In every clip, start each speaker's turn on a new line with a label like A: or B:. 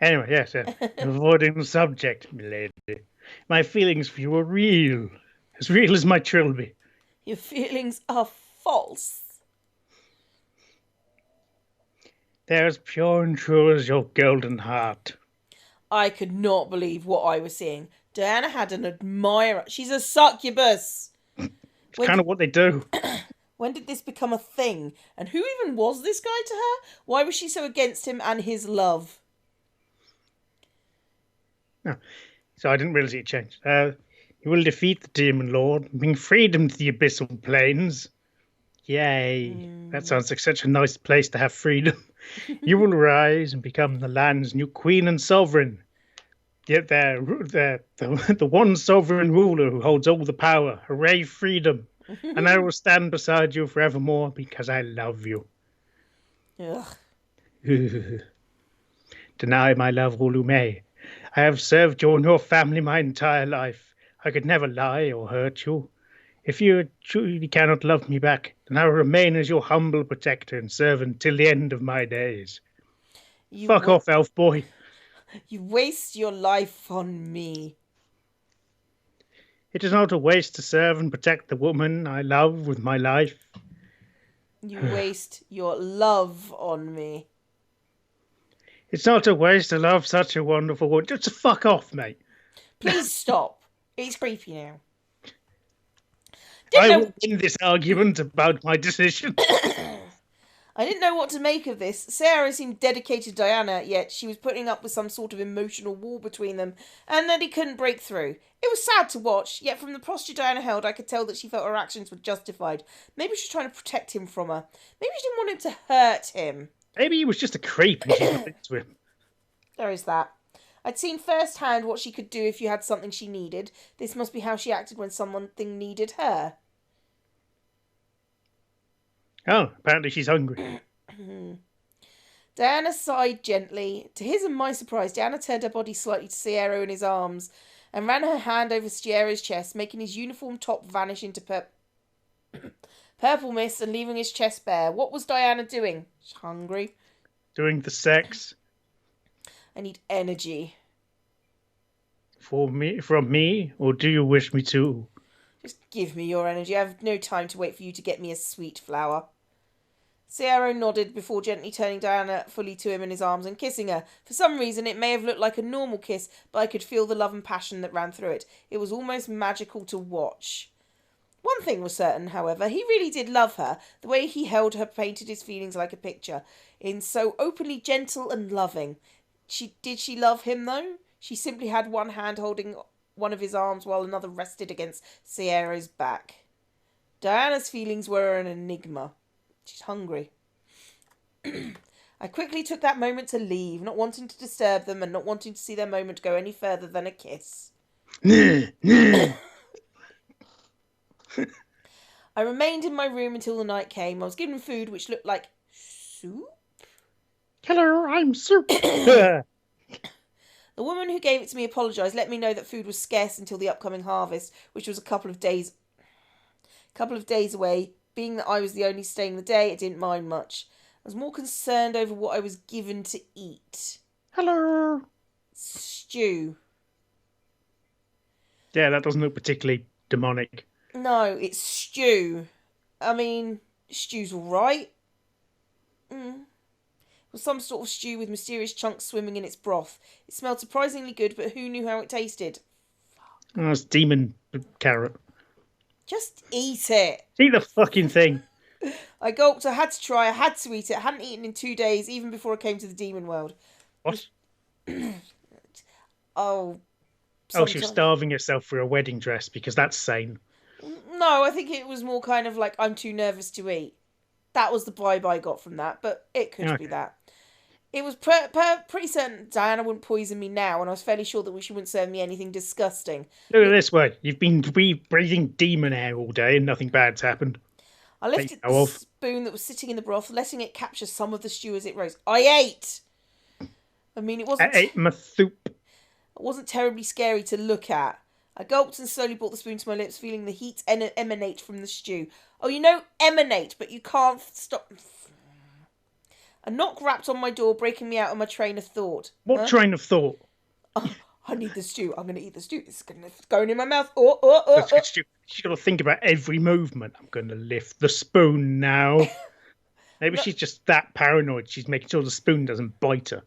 A: Anyway, yes, avoiding the subject, milady. My feelings for you are real. As real as my trilby.
B: Your feelings are false.
A: They're as pure and true as your golden heart.
B: I could not believe what I was seeing. Diana had an admirer. She's a succubus.
A: It's
B: When
A: kind
B: did
A: of what they do.
B: when did this become a thing? And who even was this guy to her? Why was she so against him and his love?
A: No. So I didn't realize it changed. You will defeat the demon lord, bring freedom to the abyssal plains. Yay. That sounds like such a nice place to have freedom. You will rise and become the land's new queen and sovereign. Yet the one sovereign ruler who holds all the power. Hooray, freedom. And I will stand beside you forevermore because I love you.
B: Ugh.
A: Deny my love all you may. I have served you and your family my entire life. I could never lie or hurt you. If you truly cannot love me back, then I will remain as your humble protector and servant till the end of my days. Fuck off, elf boy.
B: You waste your life on me.
A: It is not a waste to serve and protect the woman I love with my life.
B: You waste your love on me.
A: It's not a waste to love such a wonderful woman. Just fuck off, mate.
B: Please stop. It's creepy now.
A: I will win this argument about my decision.
B: I didn't know what to make of this. Sarah seemed dedicated to Diana, yet she was putting up with some sort of emotional wall between them, and that he couldn't break through. It was sad to watch, yet from the posture Diana held, I could tell that she felt her actions were justified. Maybe she was trying to protect him from her. Maybe she didn't want him to hurt him.
A: Maybe he was just a creep and she got into him.
B: There is that. I'd seen firsthand what she could do if you had something she needed. This must be how she acted when something needed her.
A: Oh, apparently she's hungry.
B: Diana sighed gently. To his and my surprise, Diana turned her body slightly to Sierra in his arms and ran her hand over Sierra's chest, making his uniform top vanish into purple mist and leaving his chest bare. What was Diana doing? She's hungry.
A: Doing the sex.
B: I need energy.
A: From me, or do you wish me to?
B: Just give me your energy. I have no time to wait for you to get me a sweet flower. Sierra nodded before gently turning Diana fully to him in his arms and kissing her. For some reason, it may have looked like a normal kiss, but I could feel the love and passion that ran through it. It was almost magical to watch. One thing was certain, however, he really did love her. The way he held her painted his feelings like a picture, in so openly gentle and loving. Did she love him, though? She simply had one hand holding one of his arms while another rested against Sierra's back. Diana's feelings were an enigma. She's hungry. I quickly took that moment to leave, not wanting to disturb them and not wanting to see their moment go any further than a kiss. I remained in my room until the night came. I was given food which looked like soup.
A: Hello, I'm soup.
B: The woman who gave it to me apologised, let me know that food was scarce until the upcoming harvest, which was a couple of days away. Being that I was the only staying the day, it didn't mind much. I was more concerned over what I was given to eat.
A: Hello.
B: Stew.
A: Yeah, that doesn't look particularly demonic.
B: No, it's stew. I mean, stew's alright. It was some sort of stew with mysterious chunks swimming in its broth. It smelled surprisingly good, but who knew how it tasted?
A: Oh, it's demon carrot.
B: Just eat it.
A: Eat the fucking thing.
B: I gulped. I had to try. I had to eat it. I hadn't eaten in 2 days, even before I came to the demon world.
A: What?
B: Oh.
A: Oh, she was starving herself for a wedding dress because that's sane.
B: No, I think it was more kind of like, I'm too nervous to eat. That was the vibe I got from that, but it could be that. It was pretty certain Diana wouldn't poison me now, and I was fairly sure that she wouldn't serve me anything disgusting.
A: Look at this way. You've been breathing demon air all day and nothing bad's happened.
B: I lifted the spoon that was sitting in the broth, letting it capture some of the stew as it rose. I ate! I mean, it wasn't...
A: I ate my soup.
B: It wasn't terribly scary to look at. I gulped and slowly brought the spoon to my lips, feeling the heat emanate from the stew. Oh, you know emanate, but you can't stop... A knock rapped on my door, breaking me out of my train of thought.
A: What train of thought?
B: Oh, I need the stew. I'm going to eat the stew. It's going in my mouth. Oh.
A: She's got to think about every movement. I'm going to lift the spoon now. Maybe she's just that paranoid. She's making sure the spoon doesn't bite her.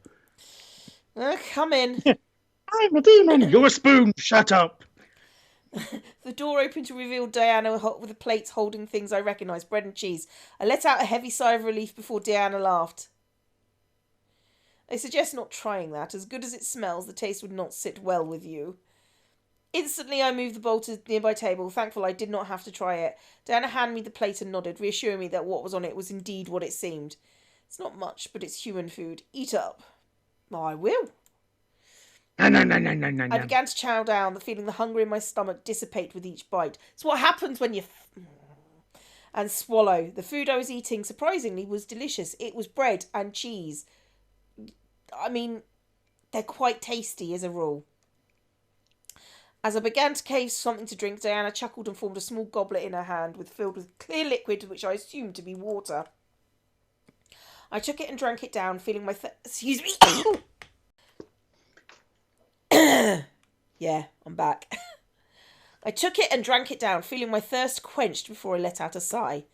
B: Come in.
A: I'm a demon. You're a spoon. Shut up.
B: The door opened to reveal Diana with the plates holding things I recognised, bread and cheese. I let out a heavy sigh of relief before Diana laughed. I suggest not trying that. As good as it smells, the taste would not sit well with you. Instantly, I moved the bowl to the nearby table, thankful I did not have to try it. Diana handed me the plate and nodded, reassuring me that what was on it was indeed what it seemed. It's not much, but it's human food. Eat up. I will.
A: No.
B: I began to chow down, feeling the hunger in my stomach dissipate with each bite. It's what happens when you... and swallow. The food I was eating, surprisingly, was delicious. It was bread and cheese. I mean, they're quite tasty as a rule. As I began to crave something to drink, Diana chuckled and formed a small goblet in her hand, filled with clear liquid, which I assumed to be water. I took it and drank it down, feeling my... Excuse me. Yeah, I'm back. I took it and drank it down, feeling my thirst quenched before I let out a sigh.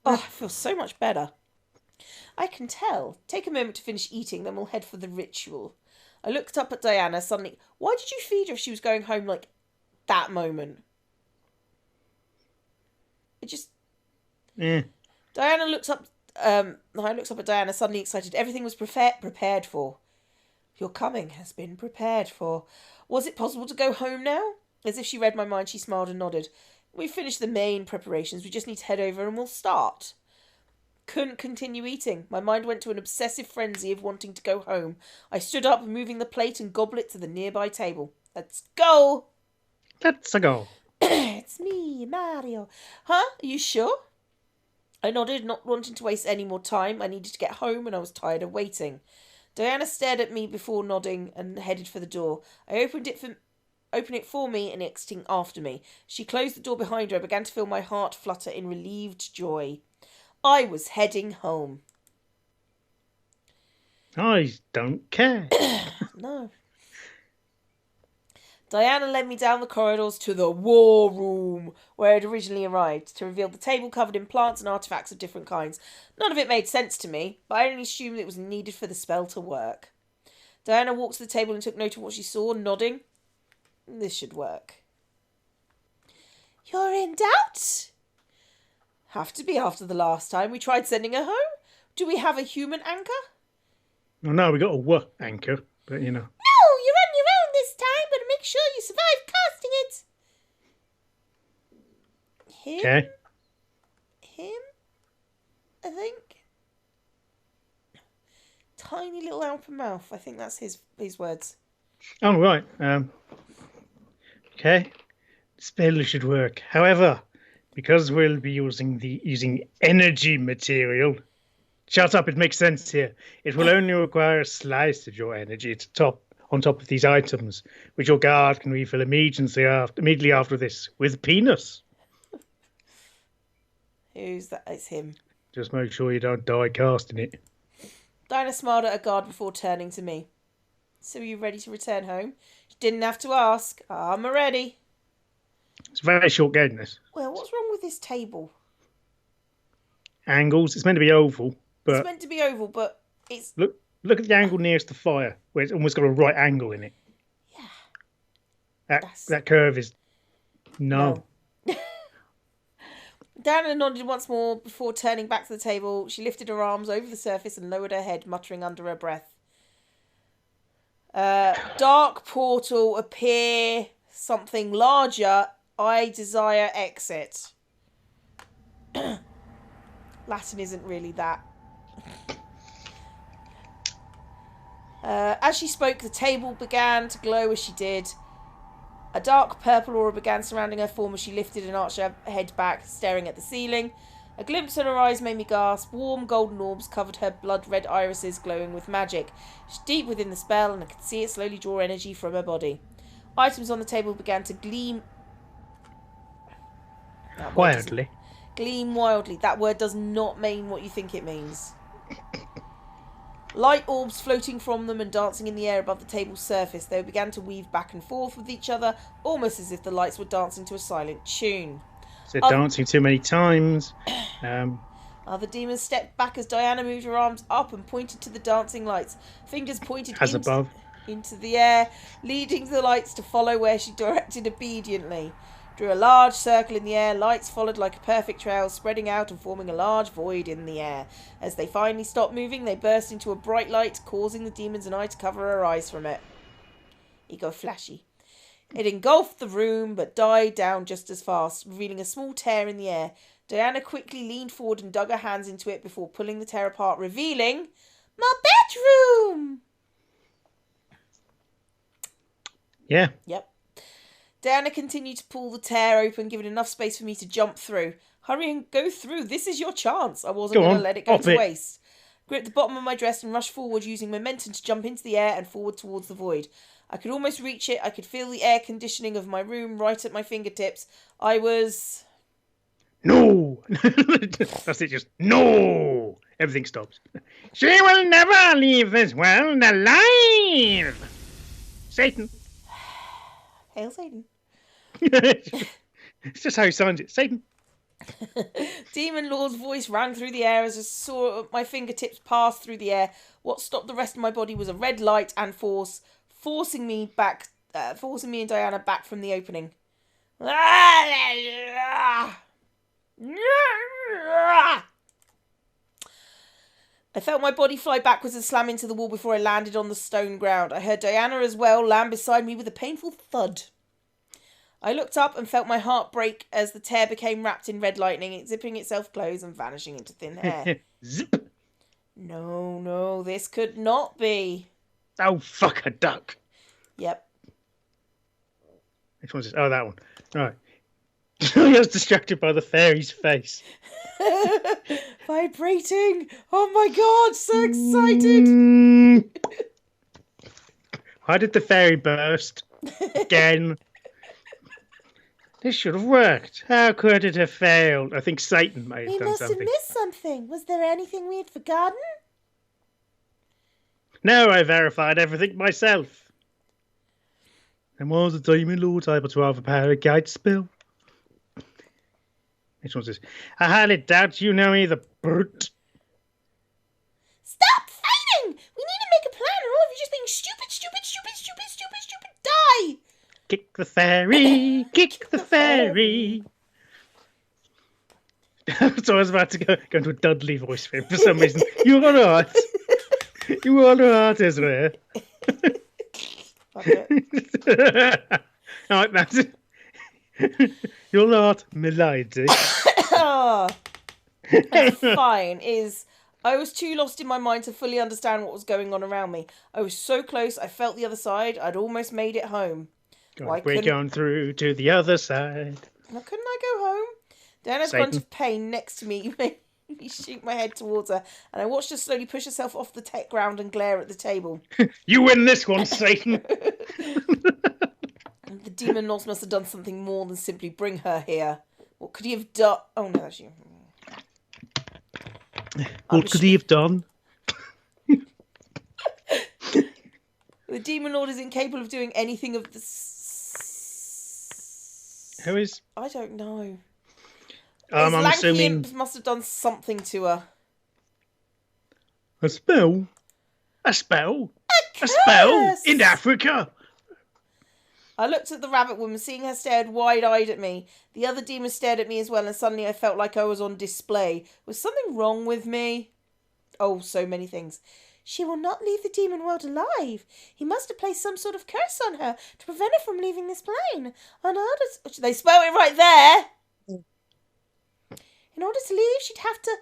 B: Oh, I feel so much better. I can tell. Take a moment to finish eating, then we'll head for the ritual. I looked up at Diana suddenly. Why did you feed her if she was going home like that moment? It just... Diana looks up... I looked up at Diana, suddenly excited. Everything was prepared for. Your coming has been prepared for. Was it possible to go home now? As if she read my mind, she smiled and nodded. We've finished the main preparations. We just need to head over and we'll start. Couldn't continue eating. My mind went to an obsessive frenzy of wanting to go home. I stood up, moving the plate and goblet to the nearby table. Let's go!
A: Let's go.
B: It's me, Mario. Huh? Are you sure? I nodded, not wanting to waste any more time. I needed to get home and I was tired of waiting. Diana stared at me before nodding and headed for the door. I opened it for me and exiting after me. She closed the door behind her. I began to feel my heart flutter in relieved joy. I was heading home.
A: I don't care.
B: No. Diana led me down the corridors to the war room, where I had originally arrived, to reveal the table covered in plants and artifacts of different kinds. None of it made sense to me, but I only assumed it was needed for the spell to work. Diana walked to the table and took note of what she saw, nodding. This should work. You're in doubt? Have to be after the last time we tried sending her home. Do we have a human anchor?
A: Well, no, we got a anchor, but you know.
B: No, you're on your own this time. Gotta make sure you survive casting it. Him?
A: Okay.
B: Him? I think. Tiny little open mouth. I think that's his words.
A: Oh, right. Okay. Spell should work. However, because we'll be using energy material. Shut up, it makes sense here. It will only require a slice of your energy on top of these items, which your guard can refill immediately after this with penis.
B: Who's that? It's him.
A: Just make sure you don't die casting it.
B: Dinah smiled at her guard before turning to me. So are you ready to return home? You didn't have to ask. I'm ready.
A: It's a very short game, this.
B: Well, what's wrong with this table?
A: Angles. It's meant to be oval, but
B: it's meant to be oval, but it's...
A: Look at the angle nearest the fire, where it's almost got a right angle in it.
B: Yeah.
A: That curve is... No.
B: Diana nodded once more before turning back to the table. She lifted her arms over the surface and lowered her head, muttering under her breath. Dark portal appear something larger. I desire exit. Latin isn't really that. As she spoke, the table began to glow as she did. A dark purple aura began surrounding her form as she lifted and arched her head back, staring at the ceiling. A glimpse in her eyes made me gasp. Warm golden orbs covered her blood-red irises, glowing with magic. She was deep within the spell, and I could see it slowly draw energy from her body. Items on the table began to gleam...
A: Wildly.
B: Gleam wildly. That word does not mean what you think it means. Light orbs floating from them and dancing in the air above the table's surface. They began to weave back and forth with each other, almost as if the lights were dancing to a silent tune.
A: So dancing too many times.
B: Other demons stepped back as Diana moved her arms up and pointed to the dancing lights. Fingers pointed into the air, leading the lights to follow where she directed obediently. Drew a large circle in the air, lights followed like a perfect trail, spreading out and forming a large void in the air. As they finally stopped moving, they burst into a bright light, causing the demons and I to cover our eyes from it. It go flashy. It engulfed the room, but died down just as fast, revealing a small tear in the air. Diana quickly leaned forward and dug her hands into it before pulling the tear apart, revealing my bedroom!
A: Yeah.
B: Yep. Diana continued to pull the tear open, giving enough space for me to jump through. Hurry and go through. This is your chance. I wasn't going to let it go to waste. Gripped the bottom of my dress and rushed forward, using momentum to jump into the air and forward towards the void. I could almost reach it. I could feel the air conditioning of my room right at my fingertips. I was...
A: No! That's it, just no! Everything stops. She will never leave this world alive! Satan.
B: Hail Satan.
A: It's just how he signs it. Satan.
B: Demon Lord's voice rang through the air as I saw my fingertips pass through the air. What stopped the rest of my body was a red light and force, forcing me and Diana back from the opening. I felt my body fly backwards and slam into the wall before I landed on the stone ground. I heard Diana as well land beside me with a painful thud. I looked up and felt my heart break as the tear became wrapped in red lightning, zipping itself closed and vanishing into thin air.
A: Zip.
B: No, this could not be.
A: Oh, fuck a duck.
B: Yep.
A: Which one's this? Oh, that one. Right. I was distracted by the fairy's face.
B: Vibrating. Oh my god, so excited.
A: Why did the fairy burst? Again. This should have worked. How could it have failed? I think Satan may have done something.
B: We must have missed something. Was there anything we had forgotten?
A: No, I verified everything myself. And was the Demon Lord able to overpower a gate spell? Which one's this? I highly doubt you know either, brute.
B: Stop fighting! We need to make a plan, or all of you just being stupid. Die!
A: Kick the fairy! Kick the fairy! So I was about to go into a Dudley voice for him for some reason. You're alright. You're alright, Ezra. Alright, that's it. You're not, milady.
B: Fine. I was too lost in my mind to fully understand what was going on around me. I was so close, I felt the other side. I'd almost made it home.
A: We're going through to the other side.
B: Now, couldn't I go home? Diana's grunt of pain next to me made me shoot my head towards her, and I watched her slowly push herself off the tech ground and glare at the table.
A: You win this one, Satan!
B: The demon lords must have done something more than simply bring her here. What could he have done? Oh no, that's you.
A: What could he have done?
B: The demon lord is incapable of doing anything of the...
A: Who is?
B: I don't know.
A: I'm assuming...
B: must have done something to her.
A: A spell? A spell? A spell? In Africa?
B: I looked at the rabbit woman, seeing her stared wide-eyed at me. The other demons stared at me as well, and suddenly I felt like I was on display. Was something wrong with me? Oh, so many things. She will not leave the demon world alive. He must have placed some sort of curse on her to prevent her from leaving this plane. They spell it right there. In order to leave, she'd have to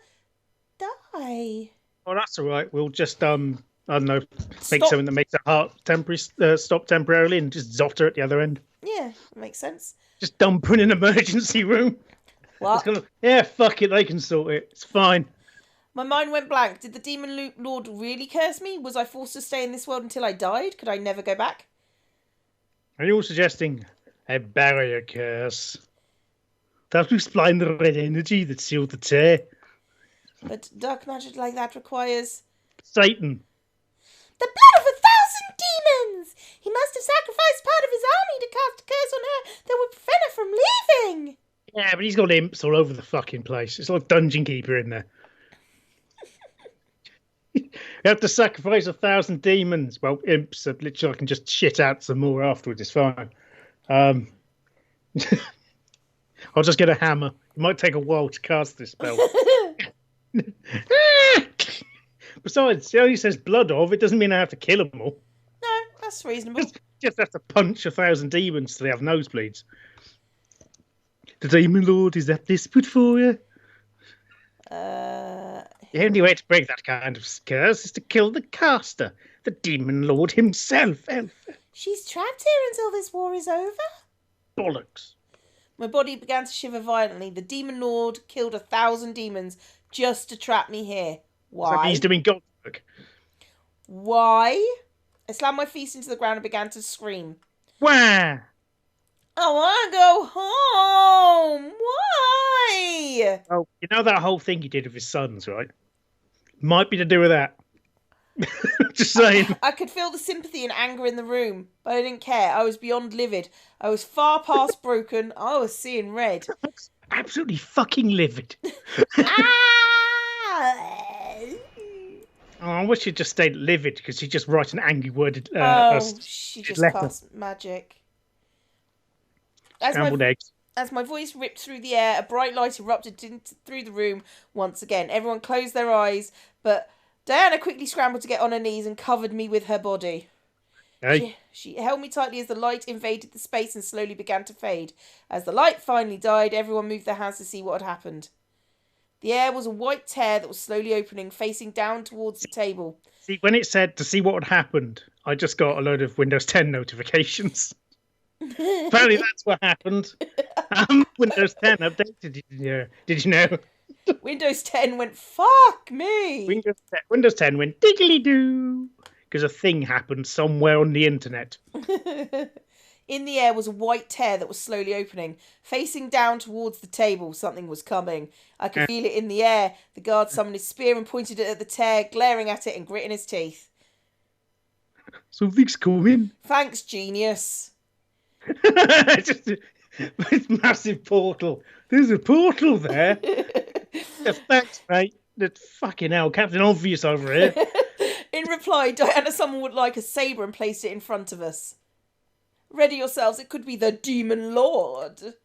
B: die.
A: Oh, that's all right. We'll just, I don't know, make something that makes her heart stop temporarily and just zot her at the other end.
B: Yeah, makes sense.
A: Just dump her in an emergency room.
B: What?
A: Yeah, fuck it, they can sort it. It's fine.
B: My mind went blank. Did the demon lord really curse me? Was I forced to stay in this world until I died? Could I never go back?
A: Are you all suggesting a barrier curse? That would explain the red energy that sealed the tear.
B: But dark magic like that requires...
A: Satan.
B: The blood of 1,000 demons! He must have sacrificed part of his army to cast a curse on her that would prevent her from leaving.
A: Yeah, but he's got imps all over the fucking place. It's like Dungeon Keeper in there. You have to sacrifice 1,000 demons. Well, imps are literally I can just shit out some more afterwards. It's fine. I'll just get a hammer. It might take a while to cast this spell. Besides, it only says blood of. It doesn't mean I have to kill them all.
B: No, that's reasonable.
A: Just have to punch 1,000 demons till they have nosebleeds. The Demon Lord is that desperate for you? The only way to break that kind of curse is to kill the caster, the Demon Lord himself. Elf.
B: She's trapped here until this war is over?
A: Bollocks.
B: My body began to shiver violently. The Demon Lord killed 1,000 demons just to trap me here. Why?
A: It's like he's doing God work.
B: Why? I slammed my feet into the ground and began to scream.
A: Wah!
B: I want to go home. Why?
A: Oh, you know that whole thing you did with his sons, right? Might be to do with that. Just saying.
B: I could feel the sympathy and anger in the room, but I didn't care. I was beyond livid. I was far past broken. I was seeing red.
A: Absolutely fucking livid. Oh, I wish you'd just stayed livid because she'd just write an angry worded.
B: She just
A: letter.
B: cast magic.
A: Scrambled eggs.
B: As my voice ripped through the air, a bright light erupted through the room once again. Everyone closed their eyes, but Diana quickly scrambled to get on her knees and covered me with her body.
A: Hey.
B: She held me tightly as the light invaded the space and slowly began to fade. As the light finally died, everyone moved their hands to see what had happened. The air was a white tear that was slowly opening, facing down towards the table.
A: See, when it said to see what had happened, I just got a load of Windows 10 notifications. Apparently that's what happened. Windows 10 updated. Did you know?
B: Windows 10 went, fuck me.
A: Windows 10 went diggly-doo because a thing happened somewhere on the internet.
B: In the air was a white tear that was slowly opening. Facing down towards the table, something was coming. I could feel it in the air. The guard summoned his spear and pointed it at the tear, glaring at it and gritting his teeth.
A: Something's coming.
B: Thanks, genius.
A: Just this massive portal. There's a portal there. Yeah, thanks, mate. That's fucking hell. Captain Obvious over here.
B: In reply, Diana summoned would like a sabre and placed it in front of us. Ready yourselves, it could be the Demon Lord.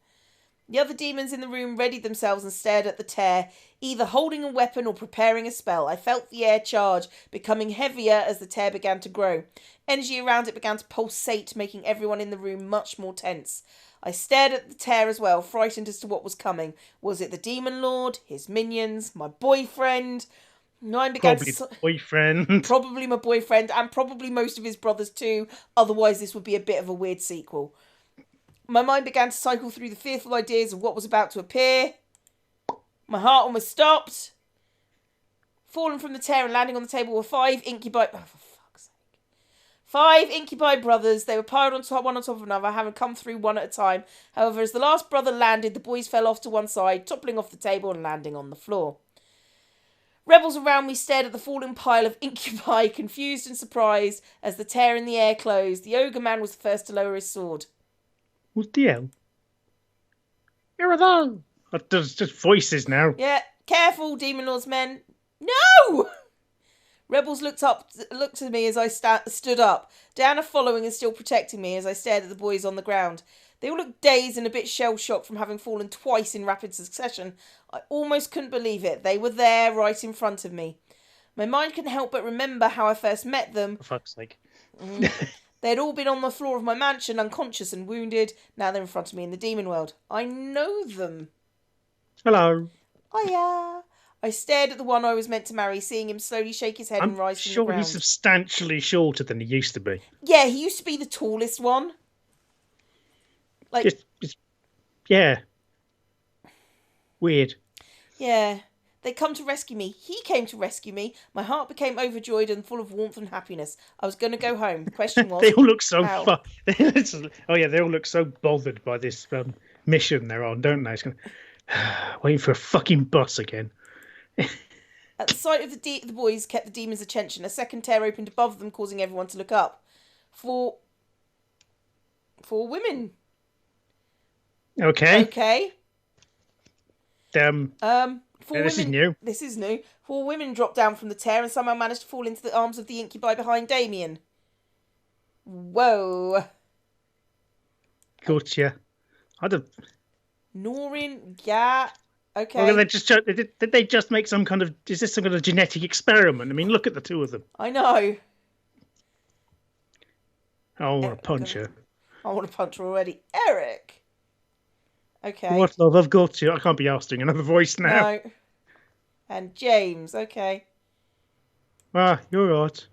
B: The other demons in the room readied themselves and stared at the tear, either holding a weapon or preparing a spell. I felt the air charge, becoming heavier as the tear began to grow. Energy around it began to pulsate, making everyone in the room much more tense. I stared at the tear as well, frightened as to what was coming. Was it the Demon Lord, his minions, my boyfriend? Mine began
A: boyfriend.
B: Probably my boyfriend, and probably most of his brothers too. Otherwise, this would be a bit of a weird sequel. My mind began to cycle through the fearful ideas of what was about to appear. My heart almost stopped. Falling from the tear and landing on the table were 5 incubi... Oh, for fuck's sake. 5 incubi brothers. They were piled on top, one on top of another, having come through one at a time. However, as the last brother landed, the boys fell off to one side, toppling off the table and landing on the floor. Rebels around me stared at the falling pile of incubi, confused and surprised as the tear in the air closed. The ogre man was the first to lower his sword.
A: What the hell? Here are those. There's just voices now.
B: Yeah, careful, Demon Lord's men. No! Rebels looked at me as I stood up, Diana following and still protecting me as I stared at the boys on the ground. They all looked dazed and a bit shell-shocked from having fallen twice in rapid succession. I almost couldn't believe it. They were there, right in front of me. My mind couldn't help but remember how I first met them.
A: For fuck's sake.
B: They had all been on the floor of my mansion, unconscious and wounded. Now they're in front of me in the demon world. I know them.
A: Hello.
B: Hiya. I stared at the one I was meant to marry, seeing him slowly shake his head and rise from the ground.
A: I'm sure he's substantially shorter than he used to be.
B: Yeah, he used to be the tallest one.
A: Yeah. Weird.
B: Yeah. They come to rescue me. He came to rescue me. My heart became overjoyed and full of warmth and happiness. I was going to go home. The question was...
A: They all look so they all look so bothered by this mission they're on, don't they? Waiting for a fucking bus again.
B: At the sight of the boys kept the demon's attention. A second tear opened above them, causing everyone to look up. Four women.
A: Okay.
B: Okay.
A: This is new.
B: This is new. 4 women dropped down from the tear and somehow managed to fall into the arms of the incubi behind Damien. Whoa.
A: Gotcha.
B: Norrin, yeah. Okay.
A: Well, did they just make some kind of... Is this some kind of genetic experiment? I mean, look at the two of them.
B: I know.
A: I want to punch her.
B: I want to punch her already. Eric. Okay.
A: What, love? I've got you. I can't be asking another voice now.
B: No. And James. Okay.
A: Ah, you're right.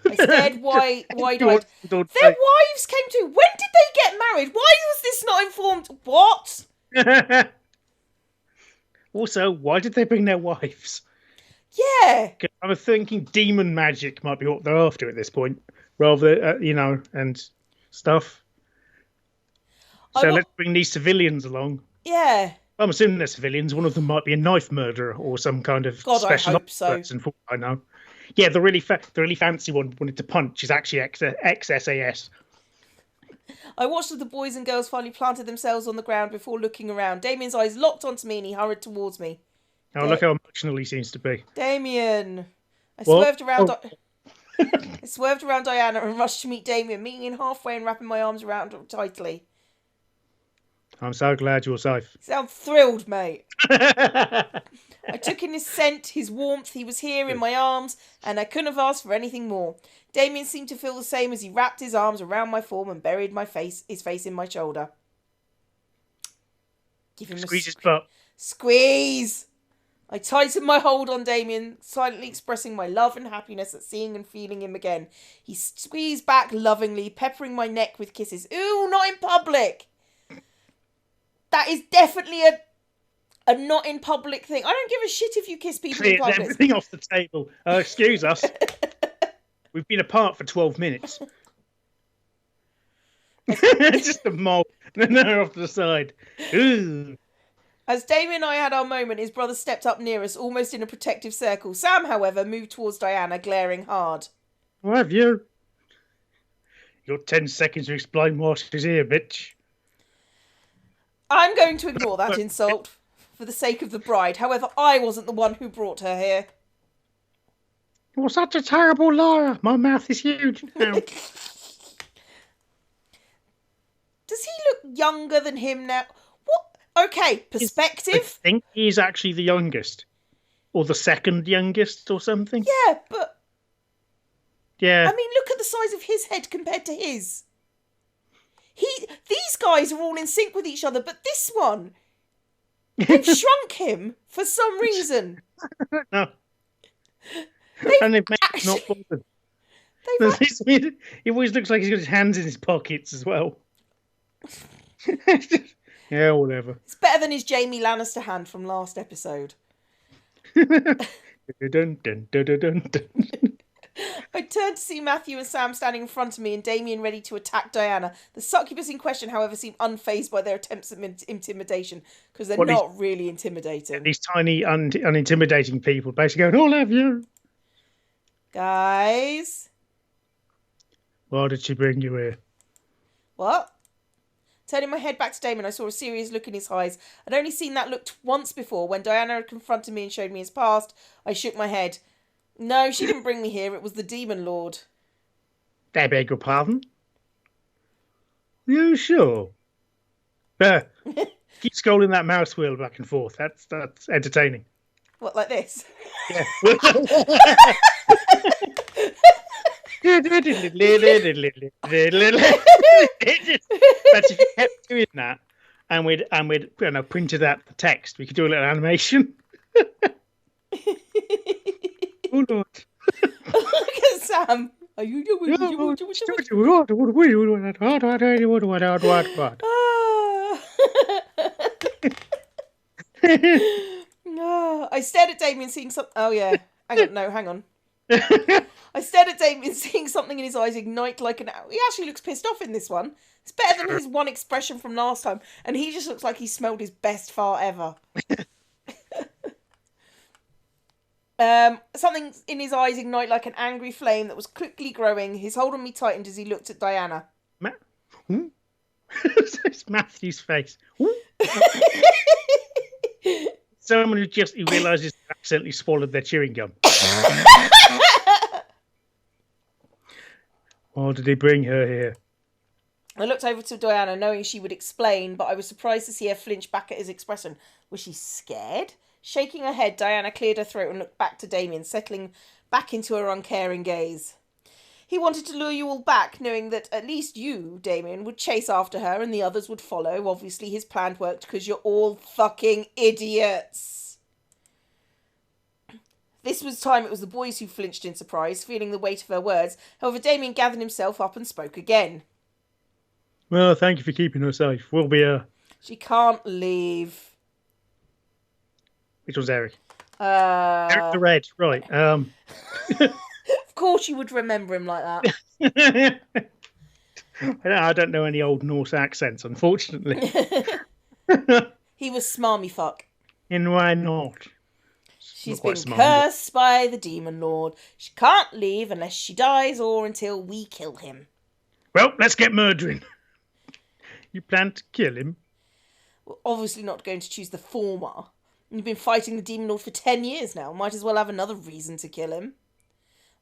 B: I stared wide-eyed. Their wives came too. When did they get married? Why was this not informed? What?
A: Also, why did they bring their wives?
B: Yeah.
A: I was thinking demon magic might be what they're after at this point, rather, and stuff. So let's bring these civilians along.
B: Yeah.
A: I'm assuming they're civilians. One of them might be a knife murderer or some kind of special
B: I hope so.
A: person, for what I know. Yeah, the really fancy one wanted to punch is actually ex-SAS.
B: I watched as the boys and girls finally planted themselves on the ground before looking around. Damien's eyes locked onto me and he hurried towards me.
A: Oh, look how emotional he seems to be.
B: Damien. I swerved around Diana and rushed to meet Damien, meeting him halfway and wrapping my arms around him tightly.
A: I'm so glad you're safe.
B: You sound thrilled, mate. I took in his scent, his warmth. He was here in my arms, and I couldn't have asked for anything more. Damien seemed to feel the same as he wrapped his arms around my form and buried his face in my shoulder. Give him
A: Squeeze his butt.
B: Squeeze! I tightened my hold on Damien, silently expressing my love and happiness at seeing and feeling him again. He squeezed back lovingly, peppering my neck with kisses. Ooh, not in public! That is definitely a not in public thing. I don't give a shit if you kiss people in public.
A: Everything off the table. Excuse us. We've been apart for 12 minutes. Just a mob. No, off to the side. Ooh.
B: As Damien and I had our moment, his brother stepped up near us, almost in a protective circle. Sam, however, moved towards Diana, glaring hard.
A: What have you? You got 10 seconds to explain why she's here, bitch.
B: I'm going to ignore that insult for the sake of the bride. However, I wasn't the one who brought her here.
A: You're such a terrible liar. My mouth is huge now.
B: Does he look younger than him now? What? Okay, perspective.
A: I think he's actually the youngest. Or the second youngest or something.
B: Yeah, but...
A: Yeah.
B: I mean, look at the size of his head compared to his. These guys are all in sync with each other, but this one, they've shrunk him for some reason.
A: No. And they've made him not bothered. He always looks like he's got his hands in his pockets as well. Yeah, whatever.
B: It's better than his Jaime Lannister hand from last episode.
A: Dun, dun, dun, dun, dun, dun.
B: I turned to see Matthew and Sam standing in front of me and Damien ready to attack Diana. The succubus in question, however, seemed unfazed by their attempts at intimidation, because they're not really intimidating.
A: These tiny, unintimidating people basically going, I'll have you.
B: Guys.
A: Why did she bring you here?
B: What? Turning my head back to Damien, I saw a serious look in his eyes. I'd only seen that look once before. When Diana had confronted me and showed me his past, I shook my head. No, she didn't bring me here. It was the Demon Lord.
A: I beg your pardon? You sure? Keep scrolling that mouse wheel back and forth. That's entertaining.
B: What, like this?
A: Yeah. But if you kept doing that and we'd printed out the text, we could do a little animation. Oh Lord!
B: Look at Sam. Are you doing? I stared at Damien, seeing something. Oh yeah. Hang on. I stared at Damien, seeing something in his eyes ignite like an. He actually looks pissed off in this one. It's better than his one expression from last time, and he just looks like he smelled his best fart ever. Something in his eyes ignite like an angry flame that was quickly growing. His hold on me tightened as he looked at Diana.
A: It's Matthew's face. Someone who realises they accidentally swallowed their chewing gum. Why did he bring her here?
B: I looked over to Diana, knowing she would explain, but I was surprised to see her flinch back at his expression. Was she scared? Shaking her head, Diana cleared her throat and looked back to Damien, settling back into her uncaring gaze. He wanted to lure you all back, knowing that at least you, Damien, would chase after her and the others would follow. Obviously, his plan worked because you're all fucking idiots. This time it was the boys who flinched in surprise, feeling the weight of her words. However, Damien gathered himself up and spoke again.
A: Well, thank you for keeping her safe. We'll be,
B: She can't leave.
A: Which was Eric. Eric the Red, right.
B: Of course you would remember him like that.
A: I don't know any old Norse accents, unfortunately.
B: He was smarmy fuck.
A: And why not?
B: She's been cursed by the Demon Lord. She can't leave unless she dies or until we kill him.
A: Well, let's get murdering. You plan to kill him?
B: We're obviously not going to choose the former. You've been fighting the Demon Lord for 10 years now. Might as well have another reason to kill him.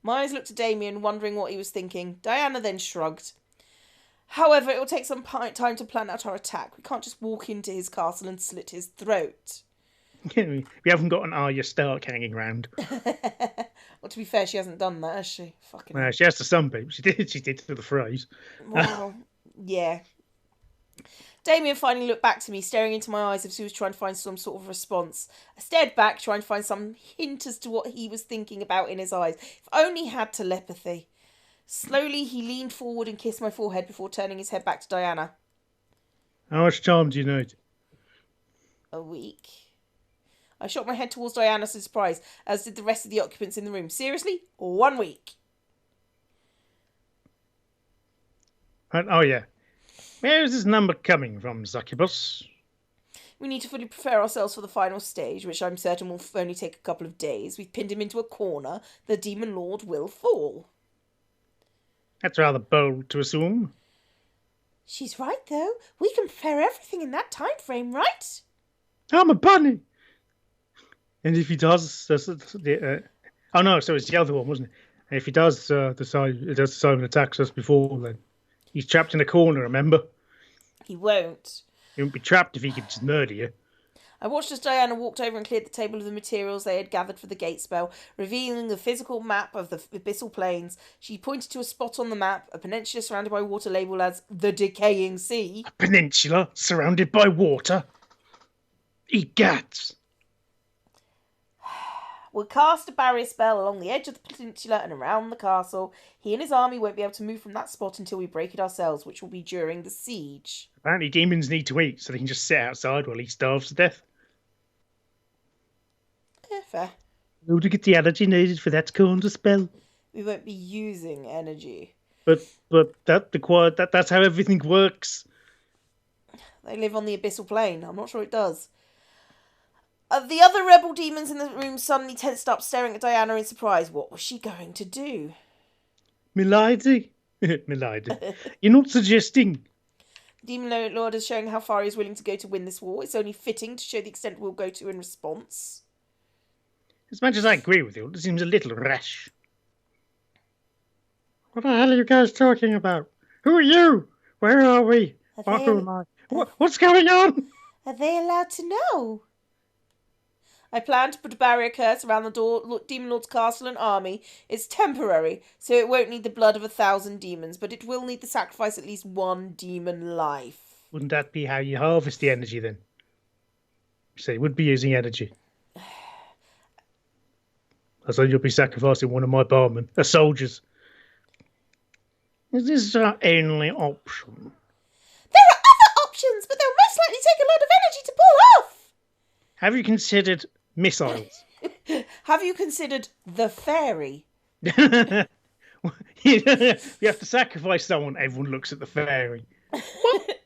B: My eyes looked at Damien, wondering what he was thinking. Diana then shrugged. However, it will take some time to plan out our attack. We can't just walk into his castle and slit his throat.
A: We haven't got an Arya Stark hanging around.
B: Well, to be fair, she hasn't done that, has she? Fucking
A: hell. She has to some people. She did to the phrase.
B: Well, yeah. Damien finally looked back to me, staring into my eyes as if he was trying to find some sort of response. I stared back, trying to find some hint as to what he was thinking about in his eyes. If only he had telepathy. Slowly, he leaned forward and kissed my forehead before turning his head back to Diana.
A: How much time do you need?
B: A week. I shot my head towards Diana's in surprise, as did the rest of the occupants in the room. Seriously? 1 week.
A: Oh, yeah. Where is this number coming from, Succubus?
B: We need to fully prepare ourselves for the final stage, which I'm certain will only take a couple of days. We've pinned him into a corner. The Demon Lord will fall.
A: That's rather bold to assume.
B: She's right, though. We can prepare everything in that time frame, right?
A: I'm a bunny. And if he does... oh, no, so it's the other one, wasn't it? And if he does decide and attacks us before, then he's trapped in a corner, remember?
B: He won't.
A: He won't be trapped if he could just murder you.
B: I watched as Diana walked over and cleared the table of the materials they had gathered for the gate spell, revealing the physical map of the abyssal plains. She pointed to a spot on the map, a peninsula surrounded by water labelled as the Decaying Sea.
A: A peninsula surrounded by water? Egats!
B: We'll cast a barrier spell along the edge of the peninsula and around the castle. He and his army won't be able to move from that spot until we break it ourselves, which will be during the siege.
A: Apparently demons need to eat, so they can just sit outside while he starves to death.
B: Yeah, fair.
A: No to get the energy needed for that counter spell.
B: We won't be using energy.
A: But that's how everything works.
B: They live on the abyssal plane. I'm not sure it does. The other rebel demons in the room suddenly tensed up, staring at Diana in surprise. What was she going to do?
A: Milady? Milady. You're not suggesting...
B: Demon Lord is showing how far he's willing to go to win this war. It's only fitting to show the extent we'll go to in response.
A: As much as I agree with you, it seems a little rash. What the hell are you guys talking about? Who are you? Where are we? Who am I? What's going on?
B: Are they allowed to know? I plan to put a barrier curse around the door, Demon Lord's castle and army. It's temporary, so it won't need the blood of 1,000 demons, but it will need the sacrifice of at least one demon life.
A: Wouldn't that be how you harvest the energy then? So you would be using energy. So you'll be sacrificing one of my barmen, soldiers. Is this our only option?
B: There are other options, but they'll most likely take a lot of energy to pull off.
A: Have you considered missiles?
B: Have you considered the fairy?
A: You have to sacrifice someone. Everyone looks at the fairy. What?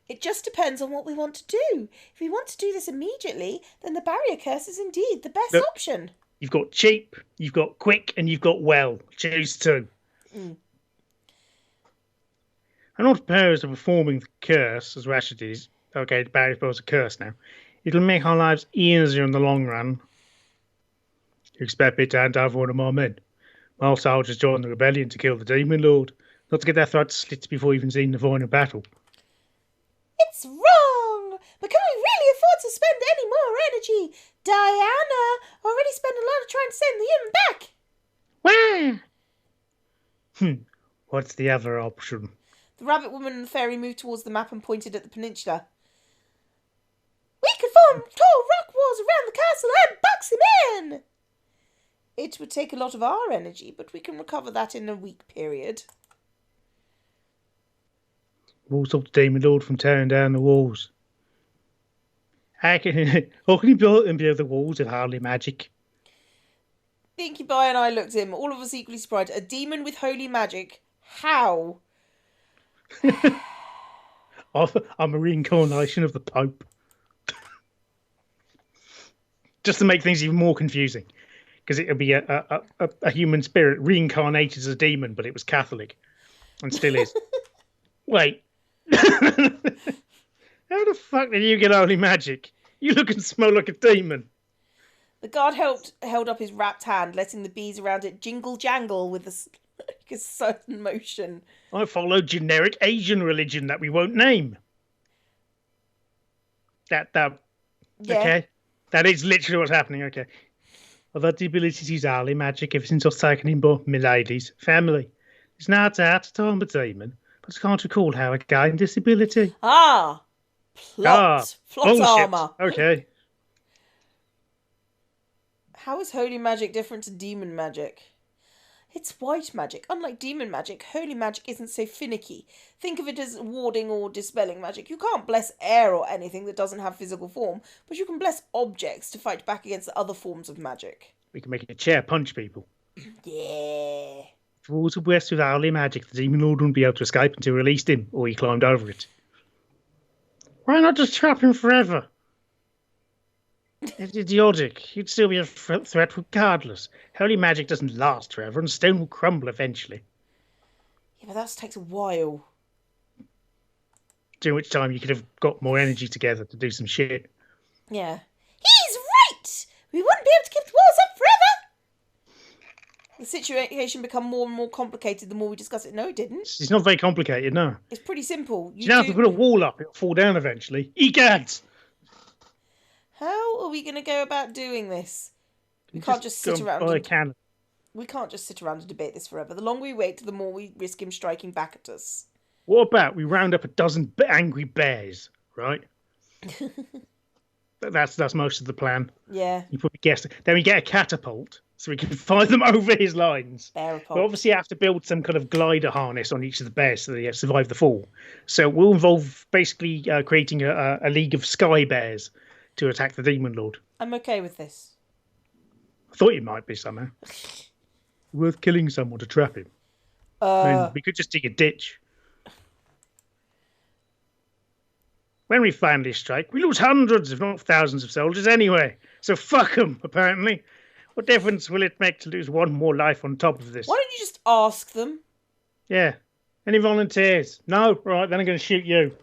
B: It just depends on what we want to do. If we want to do this immediately, then the barrier curse is indeed the best option.
A: You've got cheap, you've got quick, and you've got well. Choose two.
B: Mm.
A: I'm not opposed to performing the curse, as rash it is. Okay, Barry proposes a curse now. It'll make our lives easier in the long run. You expect me to hand over one of my men? My soldiers joined the rebellion to kill the Demon Lord, not to get their throats slit before even seeing the final battle.
B: It's wrong! But can we really afford to spend any more energy? Diana already spent a lot of trying to send the human back.
A: Wah! What's the other option?
B: The rabbit woman and the fairy moved towards the map and pointed at the peninsula. We could form tall rock walls around the castle and box him in! It would take a lot of our energy, but we can recover that in a week period.
A: We'll stop the Demon Lord from tearing down the walls. How can he build the walls with hardly magic?
B: The incubi and I looked at him, all of us equally surprised. A demon with holy magic? How?
A: I'm a reincarnation of the Pope. Just to make things even more confusing. Because it would be a human spirit reincarnated as a demon, but it was Catholic. And still is. Wait. How the fuck did you get holy magic? You look and smell like a demon.
B: The guard held up his wrapped hand, letting the bees around it jingle jangle with a certain motion.
A: I follow generic Asian religion that we won't name. That
B: Yeah.
A: Okay. That is literally what's happening, okay. I've had the ability to use holy magic ever since I was taken in by milady's family. It's now out to time a demon, but I can't recall how I gained this ability.
B: Plot
A: bullshit.
B: armor.
A: Okay.
B: How is holy magic different to demon magic? It's white magic. Unlike demon magic, holy magic isn't so finicky. Think of it as warding or dispelling magic. You can't bless air or anything that doesn't have physical form, but you can bless objects to fight back against other forms of magic.
A: We can make a chair punch people.
B: Yeah.
A: If walls were blessed with holy magic, the Demon Lord wouldn't be able to escape until we released him, or he climbed over it. Why not just trap him forever? It's idiotic. He'd still be a threat regardless. Holy magic doesn't last forever, and stone will crumble eventually.
B: Yeah, but that takes a while.
A: During which time you could have got more energy together to do some shit.
B: Yeah. He's right! We wouldn't be able to keep the walls up forever! The situation became more and more complicated the more we discussed it. No, it didn't.
A: It's not very complicated, no.
B: It's pretty simple.
A: You don't have to put a wall up, it'll fall down eventually. Egads!
B: How are we going to go about doing this? We can't just sit around. We can't just sit around and debate this forever. The longer we wait, the more we risk him striking back at us.
A: What about we round up a dozen angry bears, right? That's most of the plan.
B: Yeah.
A: You probably guessed it. Then we get a catapult so we can fire them over his lines. We obviously have to build some kind of glider harness on each of the bears so they survive the fall. So we'll involve basically creating a league of sky bears to attack the Demon Lord.
B: I'm okay with this.
A: I thought you might be somehow. Worth killing someone to trap him. I mean, we could just dig a ditch. When we finally strike, we lose hundreds, if not thousands of soldiers anyway. So fuck them, apparently. What difference will it make to lose one more life on top of this?
B: Why don't you just ask them?
A: Yeah. Any volunteers? No? Right, then I'm going to shoot you.